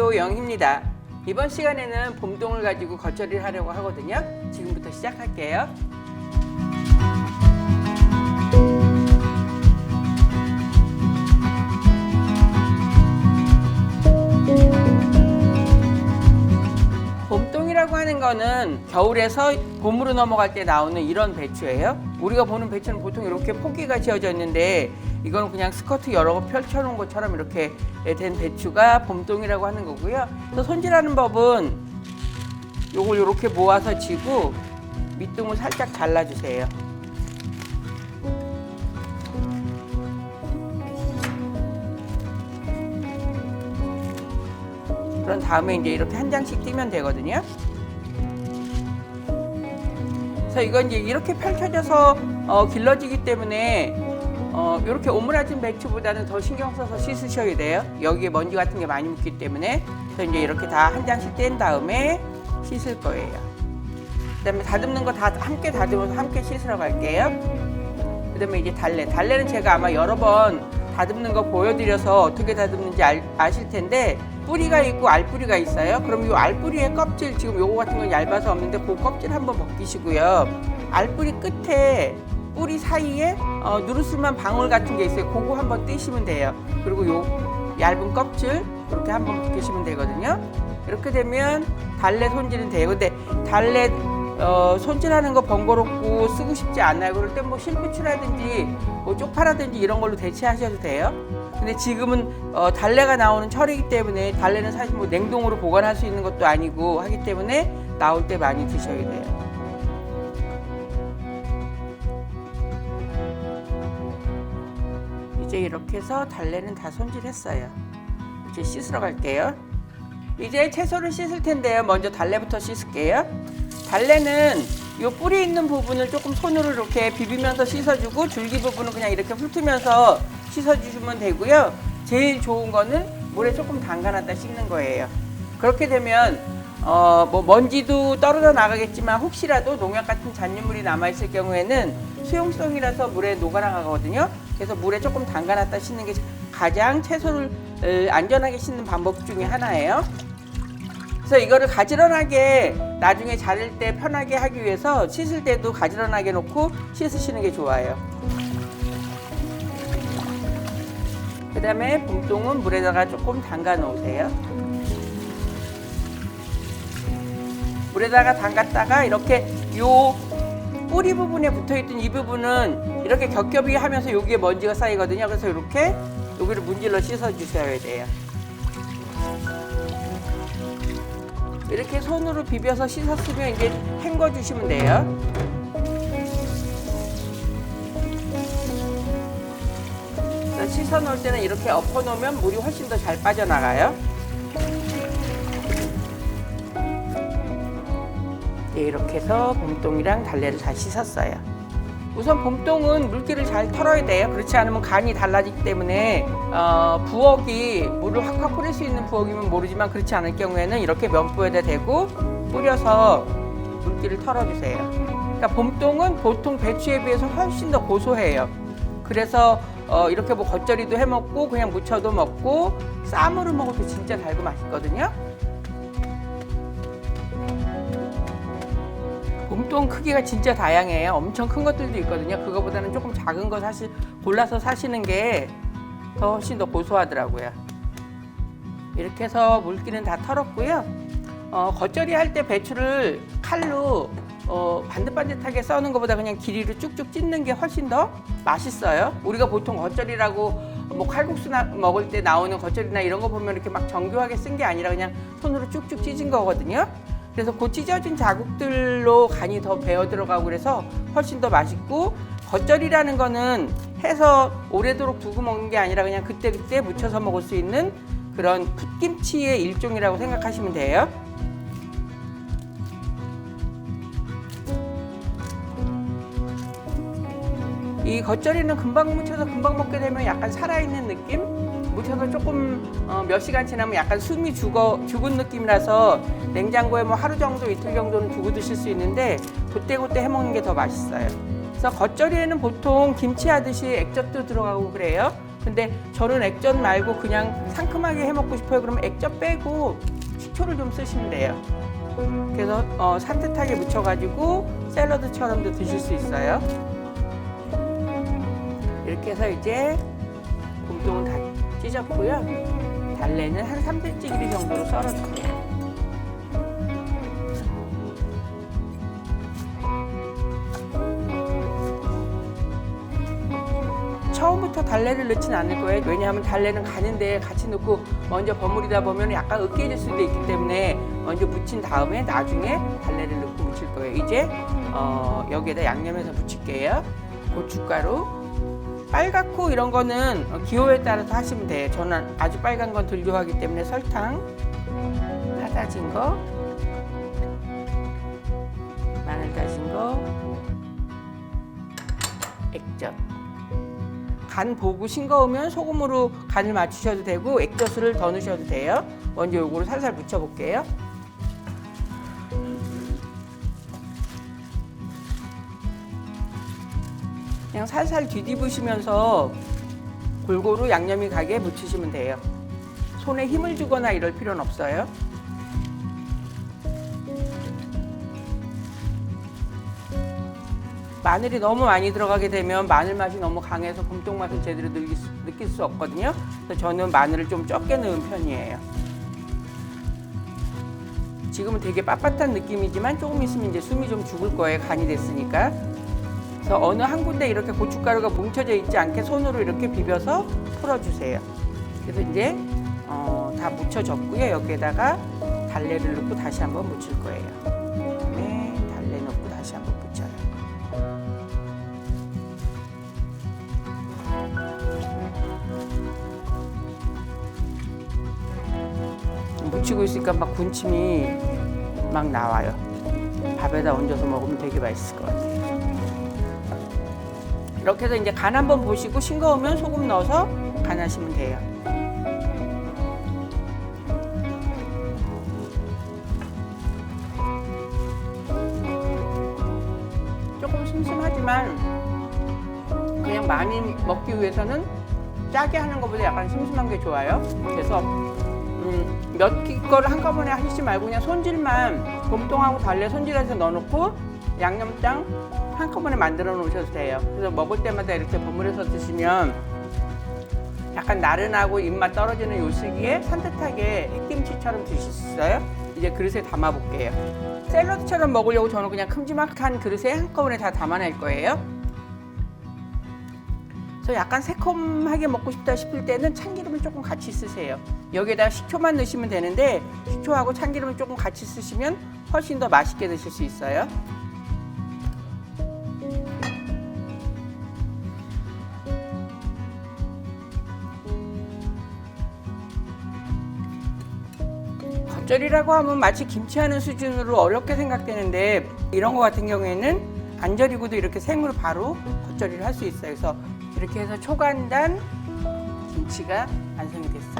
안녕하세요, 영희입니다. 이번 시간에는 봄동을 가지고 겉절이를 하려고 하거든요. 지금부터 시작할게요. 봄동이라고 하는 거는 겨울에서 봄으로 넘어갈 때 나오는 이런 배추예요. 우리가 보는 배추는 보통 이렇게 포기가 지어져 있는데 이거는 그냥 스커트 여러 거 펼쳐놓은 것처럼 이렇게 된 배추가 봄동이라고 하는 거고요. 그래서 손질하는 법은 요걸 이렇게 모아서 쥐고 밑둥을 살짝 잘라주세요. 그런 다음에 이제 이렇게 한 장씩 띄면 되거든요. 그래서 이건 이제 이렇게 펼쳐져서 길러지기 때문에 이렇게 오므라진 배추보다는 더 신경 써서 씻으셔야 돼요. 여기에 먼지 같은 게 많이 묻기 때문에. 그래서 이제 이렇게 다 한 장씩 뗀 다음에 씻을 거예요. 그다음에 다듬는 거 다 함께 다듬어서 함께 씻으러 갈게요. 그다음에 이제 달래는 제가 아마 여러 번 다듬는 거 보여드려서 어떻게 다듬는지 아실 텐데 뿌리가 있고 알뿌리가 있어요. 그럼 이 알뿌리의 껍질, 지금 요거 같은 건 얇아서 없는데 그 껍질 한번 벗기시고요. 알뿌리 끝에 뿌리 사이에 누르스만 방울 같은 게 있어요. 그거 한번 떼시면 돼요. 그리고 요 얇은 껍질 이렇게 한번 벗기시면 되거든요. 이렇게 되면 달래 손질은 돼요. 근데 달래 손질하는 거 번거롭고 쓰고 싶지 않아요. 그럴 때 뭐 실부추라든지 뭐 쪽파라든지 이런 걸로 대체하셔도 돼요. 근데 지금은 달래가 나오는 철이기 때문에 달래는 사실 뭐 냉동으로 보관할 수 있는 것도 아니고 하기 때문에 나올 때 많이 드셔야 돼요. 이제 이렇게 해서 달래는 다 손질했어요. 이제 씻으러 갈게요. 이제 채소를 씻을 텐데요. 먼저 달래부터 씻을게요. 달래는 이 뿌리 있는 부분을 조금 손으로 이렇게 비비면서 씻어주고 줄기 부분은 그냥 이렇게 훑으면서 씻어주시면 되고요. 제일 좋은 거는 물에 조금 담가놨다 씻는 거예요. 그렇게 되면 뭐 먼지도 떨어져 나가겠지만 혹시라도 농약 같은 잔류물이 남아있을 경우에는 수용성이라서 물에 녹아나가거든요. 그래서 물에 조금 담가놨다 씻는 게 가장 채소를 안전하게 씻는 방법 중에 하나예요. 그래서 이거를 가지런하게 나중에 자를 때 편하게 하기 위해서 씻을 때도 가지런하게 놓고 씻으시는 게 좋아요. 그 다음에 봄동은 물에다가 조금 담가 놓으세요. 물에다가 담갔다가 이렇게 요 뿌리 부분에 붙어있던 이 부분은 이렇게 겹겹이 하면서 여기에 먼지가 쌓이거든요. 그래서 이렇게 여기를 문질러 씻어 주셔야 돼요. 이렇게 손으로 비벼서 씻었으면 이제 헹궈 주시면 돼요. 씻어 놓을 때는 이렇게 엎어 놓으면 물이 훨씬 더 잘 빠져나가요. 네, 이렇게 해서 봄동이랑 달래를 다 씻었어요. 우선 봄동은 물기를 잘 털어야 돼요. 그렇지 않으면 간이 달라지기 때문에 부엌이 물을 확확 뿌릴 수 있는 부엌이면 모르지만 그렇지 않을 경우에는 이렇게 면부에다 대고 뿌려서 물기를 털어주세요. 그러니까 봄동은 보통 배추에 비해서 훨씬 더 고소해요. 그래서 이렇게 뭐 겉절이도 해 먹고 그냥 무쳐도 먹고 쌈으로 먹어도 진짜 달고 맛있거든요. 봄동 크기가 진짜 다양해요. 엄청 큰 것들도 있거든요. 그거보다는 조금 작은 거 사실 골라서 사시는 게 더 훨씬 더 고소하더라고요. 이렇게 해서 물기는 다 털었고요. 겉절이 할 때 배추를 칼로 반듯반듯하게 써는 것보다 그냥 길이로 쭉쭉 찢는 게 훨씬 더 맛있어요. 우리가 보통 겉절이라고 뭐 칼국수 먹을 때 나오는 겉절이나 이런 거 보면 이렇게 막 정교하게 쓴 게 아니라 그냥 손으로 쭉쭉 찢은 거거든요. 그래서 그 찢어진 자국들로 간이 더 배어 들어가고 그래서 훨씬 더 맛있고, 겉절이라는 거는 해서 오래도록 두고 먹는 게 아니라 그냥 그때그때 무쳐서 먹을 수 있는 그런 풋김치의 일종이라고 생각하시면 돼요. 이 겉절이는 금방 무쳐서 금방 먹게 되면 약간 살아있는 느낌? 무쳐서 조금 몇 시간 지나면 약간 숨이 죽은 느낌이라서 냉장고에 뭐 하루 정도 이틀 정도는 두고 드실 수 있는데 그때그때 해먹는 게 더 맛있어요. 그래서 겉절이에는 보통 김치 하듯이 액젓도 들어가고 그래요. 근데 저는 액젓 말고 그냥 상큼하게 해 먹고 싶어요. 그러면 액젓 빼고 식초를 좀 쓰시면 돼요. 그래서 산뜻하게 무쳐가지고 샐러드처럼도 드실 수 있어요. 이렇게 해서 이제 곰통은 다 찢었고요. 달래는 한 3cm 정도로 썰어줄게요. 처음부터 달래를 넣지는 않을 거예요. 왜냐하면 달래는 가는데 같이 넣고 먼저 버무리다 보면 약간 으깨질 수도 있기 때문에 먼저 무친 다음에 나중에 달래를 넣고 무칠 거예요. 이제 여기에다 양념해서 무칠게요. 고춧가루, 빨갛고 이런 거는 기호에 따라서 하시면 돼요. 저는 아주 빨간 건 덜 좋아하기 때문에 설탕, 파 다진 거, 마늘 다진 거, 액젓. 간 보고 싱거우면 소금으로 간을 맞추셔도 되고 액젓을 더 넣으셔도 돼요. 먼저 요거를 살살 묻혀볼게요. 그냥 살살 뒤집으시면서 골고루 양념이 가게 묻히시면 돼요. 손에 힘을 주거나 이럴 필요는 없어요. 마늘이 너무 많이 들어가게 되면 마늘 맛이 너무 강해서 곰통 맛을 제대로 느낄 수 없거든요. 그래서 저는 마늘을 좀 적게 넣은 편이에요. 지금은 되게 빳빳한 느낌이지만 조금 있으면 이제 숨이 좀 죽을 거예요. 간이 됐으니까. 그래서 어느 한 군데 이렇게 고춧가루가 뭉쳐져 있지 않게 손으로 이렇게 비벼서 풀어주세요. 그래서 이제 다 묻혀졌고요. 여기에다가 달래를 넣고 다시 한번 묻힐 거예요. 그다음에 달래 넣고 다시 한번 묻혀요. 묻히고 있으니까 막 군침이 막 나와요. 밥에다 얹어서 먹으면 되게 맛있을 것 같아요. 이렇게 해서 이제 간 한번 보시고 싱거우면 소금 넣어서 간하시면 돼요. 조금 심심하지만 그냥 많이 먹기 위해서는 짜게 하는 것보다 약간 심심한 게 좋아요. 그래서 몇 끼거를 한꺼번에 하시지 말고 그냥 손질만 곰통하고 달래 손질해서 넣어놓고 양념장 한꺼번에 만들어 놓으셔도 돼요. 그래서 먹을 때마다 이렇게 버무려서 드시면 약간 나른하고 입맛 떨어지는 요 시기에 산뜻하게 햇김치처럼 드실 수 있어요. 이제 그릇에 담아 볼게요. 샐러드처럼 먹으려고 저는 그냥 큼지막한 그릇에 한꺼번에 다 담아낼 거예요. 그래서 약간 새콤하게 먹고 싶다 싶을 때는 참기름을 조금 같이 쓰세요. 여기에다 식초만 넣으시면 되는데 식초하고 참기름을 조금 같이 쓰시면 훨씬 더 맛있게 드실 수 있어요. 겉절이라고 하면 마치 김치하는 수준으로 어렵게 생각되는데 이런 거 같은 경우에는 안 절이고도 이렇게 생으로 바로 겉절이를 할 수 있어요. 그래서 이렇게 해서 초간단 김치가 완성이 됐어요.